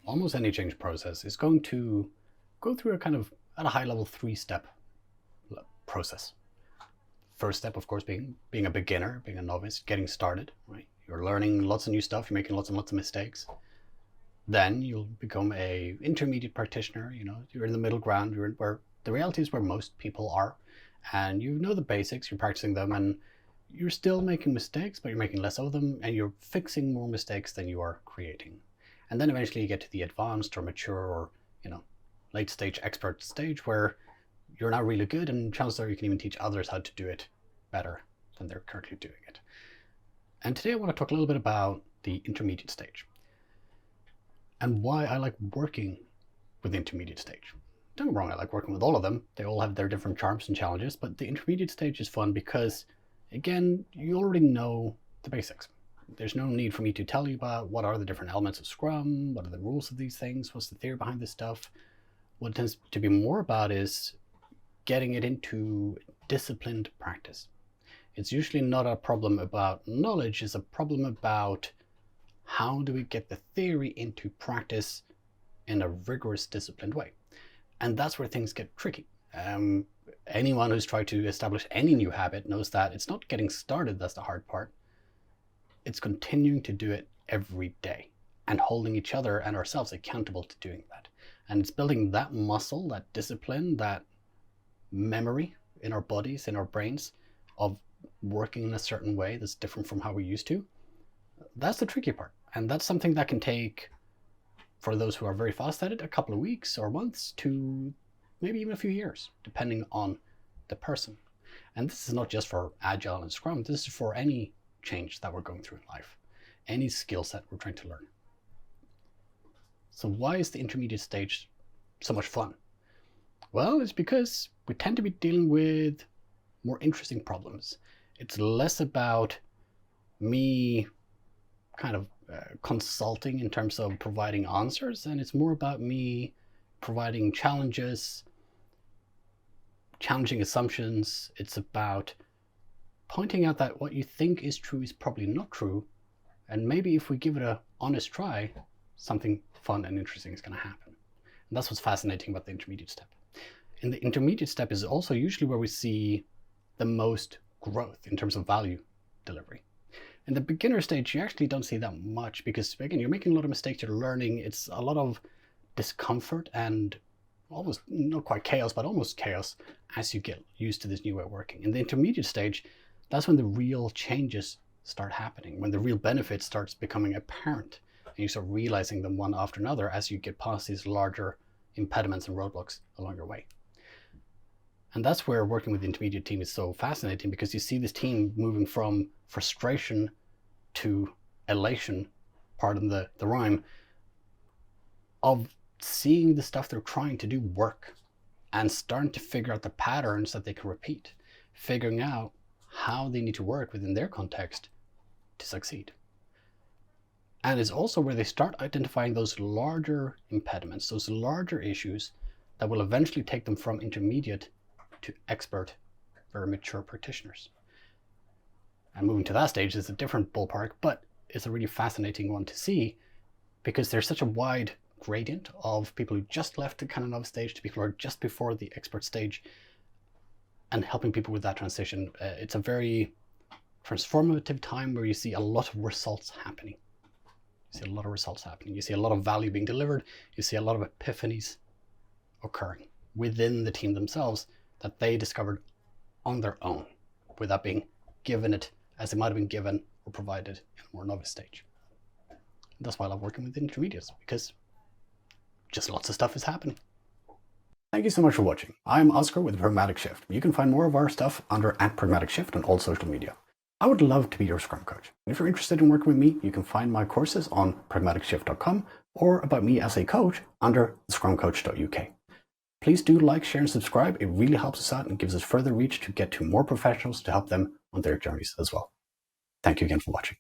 almost any change process is going to go through a kind of, at a high level, 3-step process. First step, of course, being a beginner, being a novice, getting started, right? You're learning lots of new stuff, you're making lots and lots of mistakes. Then you'll become a intermediate practitioner, you're in the middle ground, you're where the reality is where most people are, and you know the basics, you're practicing them, and you're still making mistakes, but you're making less of them, and you're fixing more mistakes than you are creating. And then eventually you get to the advanced or mature or, late stage expert stage where you're now really good, and chances are you can even teach others how to do it better than they're currently doing it. And today I want to talk a little bit about the intermediate stage and why I like working with the intermediate stage. Don't get me wrong, I like working with all of them. They all have their different charms and challenges, but the intermediate stage is fun because, again, you already know the basics. There's no need for me to tell you about what are the different elements of Scrum, what are the rules of these things, what's the theory behind this stuff. What it tends to be more about is getting it into disciplined practice. It's usually not a problem about knowledge, it's a problem about how do we get the theory into practice in a rigorous, disciplined way. And that's where things get tricky. Anyone who's tried to establish any new habit knows that it's not getting started that's the hard part. It's continuing to do it every day and holding each other and ourselves accountable to doing that. And it's building that muscle, that discipline, that memory in our bodies, in our brains, of working in a certain way that's different from how we used to. That's the tricky part. And that's something that can take, for those who are very fast at it, a couple of weeks or months to maybe even a few years, depending on the person. And this is not just for Agile and Scrum, this is for any change that we're going through in life, any skill set we're trying to learn. So why is the intermediate stage so much fun? Well, it's because we tend to be dealing with more interesting problems. It's less about me kind of consulting in terms of providing answers, and it's more about me providing challenges, challenging assumptions. It's about pointing out that what you think is true is probably not true, and maybe if we give it an honest try, something fun and interesting is going to happen. And that's what's fascinating about the intermediate step. And the intermediate step is also usually where we see the most growth in terms of value delivery. In the beginner stage, you actually don't see that much because, again, you're making a lot of mistakes, you're learning, it's a lot of discomfort and almost, not quite chaos, but almost chaos as you get used to this new way of working. In the intermediate stage, that's when the real changes start happening, when the real benefit starts becoming apparent, and you start realizing them one after another as you get past these larger impediments and roadblocks along your way. And that's where working with the intermediate team is so fascinating, because you see this team moving from frustration to elation, pardon the rhyme, of seeing the stuff they're trying to do work and starting to figure out the patterns that they can repeat, figuring out how they need to work within their context to succeed. And it's also where they start identifying those larger impediments, those larger issues that will eventually take them from intermediate to expert, very mature practitioners. And moving to that stage is a different ballpark, but it's a really fascinating one to see because there's such a wide gradient of people who just left the kind of novice stage to people who are just before the expert stage, and helping people with that transition. It's a very transformative time where you see a lot of results happening. You see a lot of results happening. You see a lot of value being delivered. You see a lot of epiphanies occurring within the team themselves that they discovered on their own without being given it as it might have been given or provided in a more novice stage. That's why I love working with intermediates, because just lots of stuff is happening. Thank you so much for watching. I'm Oscar with Pragmatic Shift. You can find more of our stuff under @Pragmatic Shift on all social media. I would love to be your Scrum coach. And if you're interested in working with me, you can find my courses on pragmaticshift.com or about me as a coach under scrumcoach.uk. Please do like, share, and subscribe. It really helps us out and gives us further reach to get to more professionals to help them on their journeys as well. Thank you again for watching.